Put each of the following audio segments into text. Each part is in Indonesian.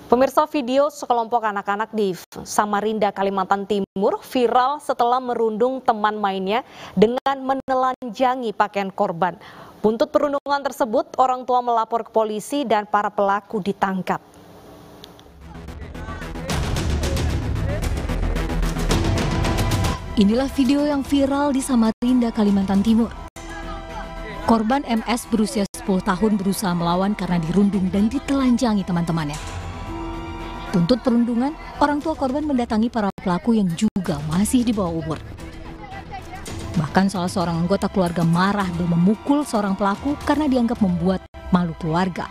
Pemirsa, video sekelompok anak-anak di Samarinda, Kalimantan Timur viral setelah merundung teman mainnya dengan menelanjangi pakaian korban. Buntut perundungan tersebut, orang tua melapor ke polisi dan para pelaku ditangkap. Inilah video yang viral di Samarinda, Kalimantan Timur. Korban MS berusia 10 tahun berusaha melawan karena dirundung dan ditelanjangi teman-temannya. Buntut perundungan, orang tua korban mendatangi para pelaku yang juga masih di bawah umur. Bahkan salah seorang anggota keluarga marah dan memukul seorang pelaku karena dianggap membuat malu keluarga.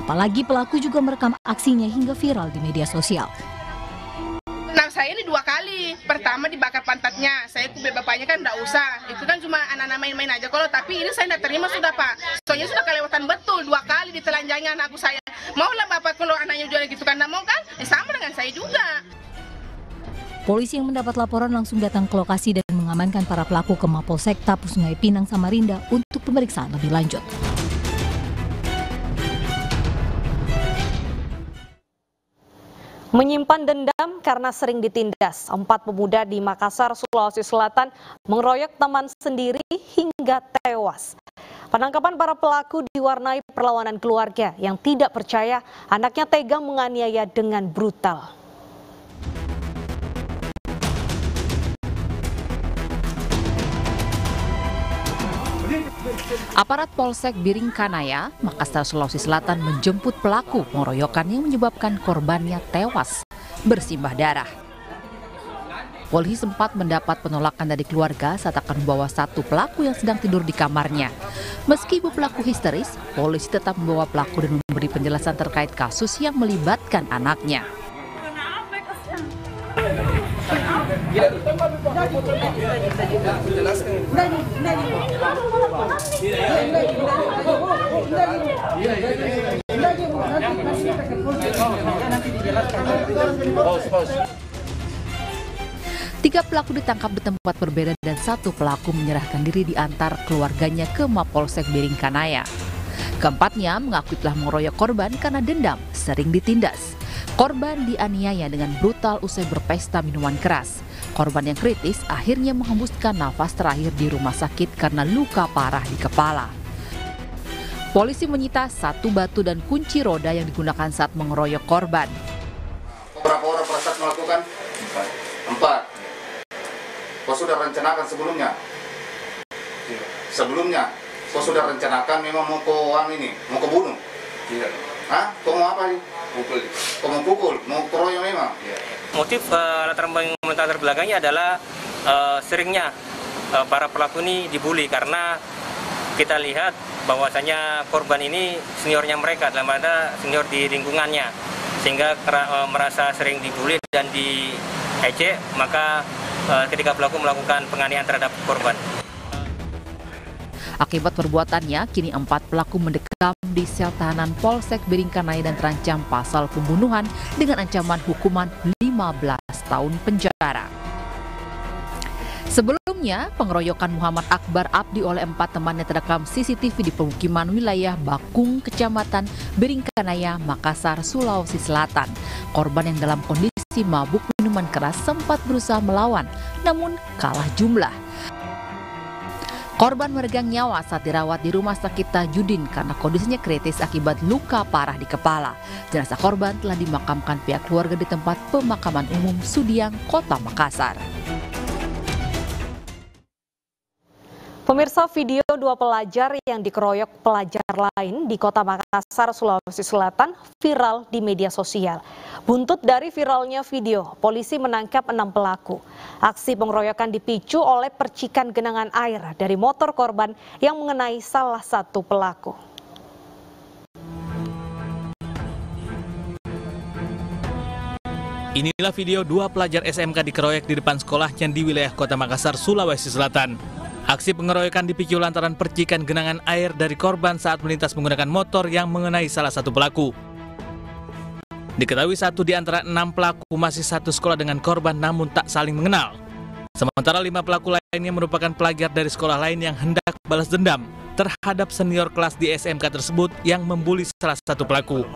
Apalagi pelaku juga merekam aksinya hingga viral di media sosial. Nah, saya ini 2 kali. Pertama dibakar pantatnya. Saya kubet bapaknya kan enggak usah. Itu kan cuma anak-anak main-main aja. Kalau tapi ini saya enggak terima sudah, Pak. Soalnya sudah kelewatan betul 2 kali ditelanjangi anakku saya. Maulah bapak kalau anaknya juga gitu kan, enggak mau kan? Sama dengan saya juga. Polisi yang mendapat laporan langsung datang ke lokasi dan mengamankan para pelaku ke Mapolsek Tapu Sungai Pinang, Samarinda untuk pemeriksaan lebih lanjut. Menyimpan dendam karena sering ditindas, 4 pemuda di Makassar, Sulawesi Selatan mengeroyok teman sendiri hingga tewas. Penangkapan para pelaku diwarnai perlawanan keluarga yang tidak percaya anaknya tega menganiaya dengan brutal. Aparat Polsek Biringkanaya, Makassar, Sulawesi Selatan menjemput pelaku pengeroyokan yang menyebabkan korbannya tewas bersimbah darah. Polisi sempat mendapat penolakan dari keluarga saat akan membawa satu pelaku yang sedang tidur di kamarnya. Meski ibu pelaku histeris, polisi tetap membawa pelaku dan memberi penjelasan terkait kasus yang melibatkan anaknya. Tiga pelaku ditangkap di tempat berbeda dan satu pelaku menyerahkan diri diantar keluarganya ke Mapolsek Biringkanaya. Keempatnya mengaku telah mengeroyok korban karena dendam sering ditindas. Korban dianiaya dengan brutal usai berpesta minuman keras. Korban yang kritis akhirnya menghembuskan nafas terakhir di rumah sakit karena luka parah di kepala. Polisi menyita 1 batu dan kunci roda yang digunakan saat mengeroyok korban. Berapa orang pada saat melakukan? 4. Kau sudah rencanakan sebelumnya? Sebelumnya, kau sudah rencanakan memang mau mau kau bunuh? Tidak. Hah? Kau mau apa nih? Pukul. Kau mau pukul? Mau keroyok memang? Iya. Motif latar belakangnya adalah seringnya para pelaku ini dibully karena kita lihat bahwasanya korban ini seniornya mereka, dalam arti senior di lingkungannya, sehingga merasa sering dibully dan diejek, maka ketika pelaku melakukan penganiayaan terhadap korban. Akibat perbuatannya, kini 4 pelaku mendekam di sel tahanan Polsek Biringkanaya dan terancam pasal pembunuhan dengan ancaman hukuman 15 tahun penjara. Sebelumnya, pengeroyokan Muhammad Akbar Abdi oleh 4 temannya terekam CCTV di pemukiman wilayah Bakung, Kecamatan Biringkanaya, Makassar, Sulawesi Selatan. Korban yang dalam kondisi mabuk minuman keras sempat berusaha melawan, namun kalah jumlah. Korban meregang nyawa saat dirawat di Rumah Sakit Tajudin karena kondisinya kritis akibat luka parah di kepala. Jenazah korban telah dimakamkan pihak keluarga di tempat pemakaman umum Sudiang, Kota Makassar. Pemirsa, video 2 pelajar yang dikeroyok pelajar lain di Kota Makassar, Sulawesi Selatan viral di media sosial. Buntut dari viralnya video, polisi menangkap 6 pelaku. Aksi pengeroyokan dipicu oleh percikan genangan air dari motor korban yang mengenai salah satu pelaku. Inilah video 2 pelajar SMK dikeroyok di depan sekolahnya di wilayah Kota Makassar, Sulawesi Selatan. Aksi pengeroyokan dipicu lantaran percikan genangan air dari korban saat melintas menggunakan motor yang mengenai salah satu pelaku. Diketahui 1 di antara 6 pelaku masih satu sekolah dengan korban namun tak saling mengenal. Sementara 5 pelaku lainnya merupakan pelajar dari sekolah lain yang hendak balas dendam terhadap senior kelas di SMK tersebut yang membuli salah satu pelaku.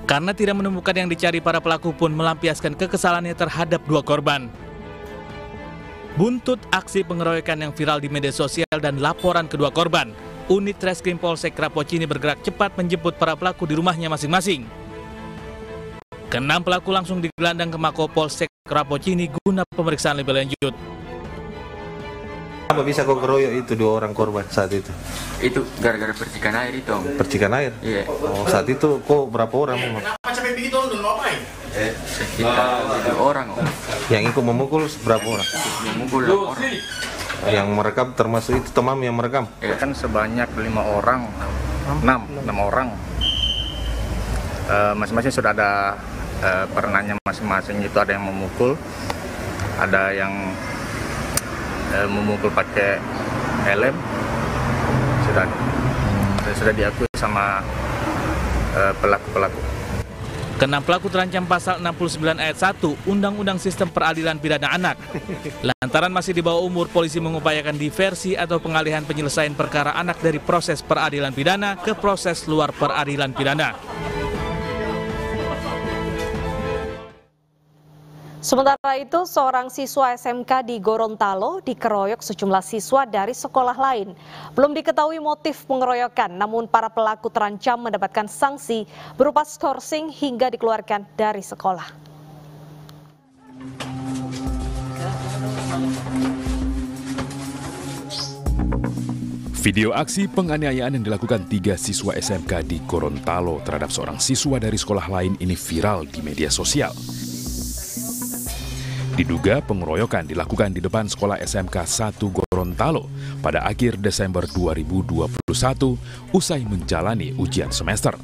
Karena tidak menemukan yang dicari, para pelaku pun melampiaskan kekesalannya terhadap dua korban. Buntut aksi pengeroyokan yang viral di media sosial dan laporan kedua korban, unit Reskrim Polsek Rapocini bergerak cepat menjemput para pelaku di rumahnya masing-masing. Keenam pelaku langsung digelandang ke Mako Polsek Rapocini guna pemeriksaan lebih lanjut. Apa bisa kau keroyok itu dua orang korban saat itu? Itu gara-gara percikan air itu, Om. Percikan air? Iya. Oh, saat itu kok berapa orang memang? Sekitar 7 orang, Om. Yang ikut memukul berapa orang? Memukul 6 orang. Yang merekam termasuk itu Temam yang merekam? Ya. Kan sebanyak 5 orang, 6 orang. Masing-masing sudah ada peranannya masing-masing. Itu ada yang memukul, ada yang memukul pakai helm, sudah diakui sama pelaku-pelaku. Keenam pelaku terancam pasal 69 ayat 1 Undang-Undang Sistem Peradilan Pidana Anak. Lantaran masih di bawah umur, polisi mengupayakan diversi atau pengalihan penyelesaian perkara anak dari proses peradilan pidana ke proses luar peradilan pidana. Sementara itu, seorang siswa SMK di Gorontalo dikeroyok sejumlah siswa dari sekolah lain. Belum diketahui motif pengeroyokan, namun para pelaku terancam mendapatkan sanksi berupa skorsing hingga dikeluarkan dari sekolah. Video aksi penganiayaan yang dilakukan 3 siswa SMK di Gorontalo terhadap seorang siswa dari sekolah lain ini viral di media sosial. Diduga pengeroyokan dilakukan di depan sekolah SMK 1 Gorontalo pada akhir Desember 2021 usai menjalani ujian semester.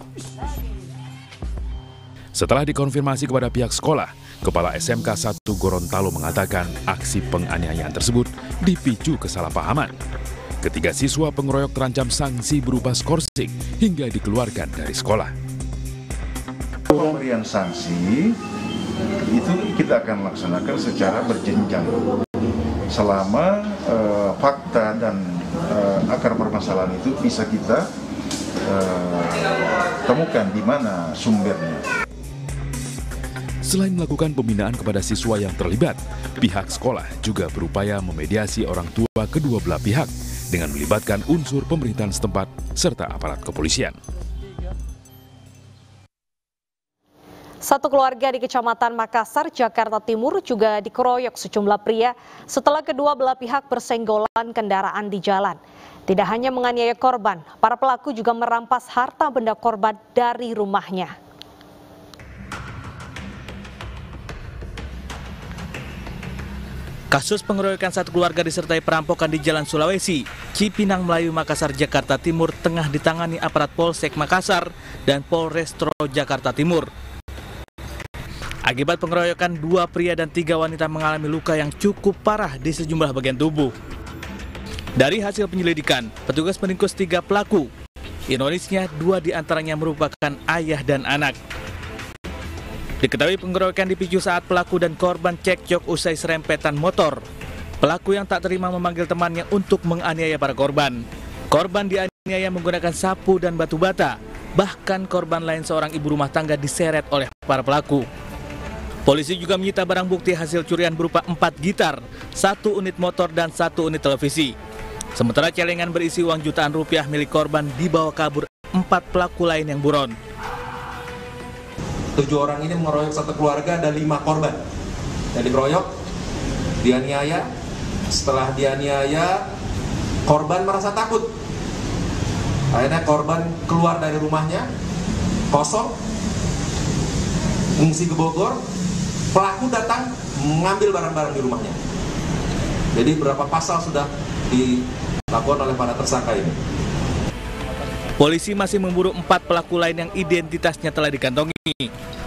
Setelah dikonfirmasi kepada pihak sekolah, Kepala SMK 1 Gorontalo mengatakan aksi penganiayaan tersebut dipicu kesalahpahaman. Ketiga siswa pengeroyok terancam sanksi berupa skorsing hingga dikeluarkan dari sekolah. Pemberian sanksi itu kita akan laksanakan secara berjenjang selama fakta dan akar permasalahan itu bisa kita temukan di mana sumbernya. Selain melakukan pembinaan kepada siswa yang terlibat, pihak sekolah juga berupaya memediasi orang tua kedua belah pihak dengan melibatkan unsur pemerintahan setempat serta aparat kepolisian. Satu keluarga di Kecamatan Makassar, Jakarta Timur juga dikeroyok sejumlah pria setelah kedua belah pihak bersenggolan kendaraan di jalan. Tidak hanya menganiaya korban, para pelaku juga merampas harta benda korban dari rumahnya. Kasus pengeroyokan satu keluarga disertai perampokan di Jalan Sulawesi, Cipinang Melayu, Makassar, Jakarta Timur tengah ditangani aparat Polsek Makassar dan Polrestro Jakarta Timur. Akibat pengeroyokan, 2 pria dan 3 wanita mengalami luka yang cukup parah di sejumlah bagian tubuh. Dari hasil penyelidikan, petugas meringkus 3 pelaku. Ironisnya, 2 diantaranya merupakan ayah dan anak. Diketahui pengeroyokan dipicu saat pelaku dan korban cekcok usai serempetan motor. Pelaku yang tak terima memanggil temannya untuk menganiaya para korban. Korban dianiaya menggunakan sapu dan batu bata. Bahkan korban lain, seorang ibu rumah tangga, diseret oleh para pelaku. Polisi juga menyita barang bukti hasil curian berupa 4 gitar, 1 unit motor dan 1 unit televisi. Sementara celengan berisi uang jutaan rupiah milik korban dibawa kabur 4 pelaku lain yang buron. 7 orang ini mengeroyok satu keluarga, ada 5 korban yang dikeroyok, dianiaya. Setelah dianiaya, korban merasa takut. Akhirnya korban keluar dari rumahnya, kosong, mengungsi ke Bogor. Pelaku datang mengambil barang-barang di rumahnya. Jadi berapa pasal sudah dilakukan oleh para tersangka ini. Polisi masih memburu 4 pelaku lain yang identitasnya telah dikantongi.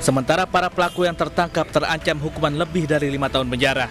Sementara para pelaku yang tertangkap terancam hukuman lebih dari 5 tahun penjara.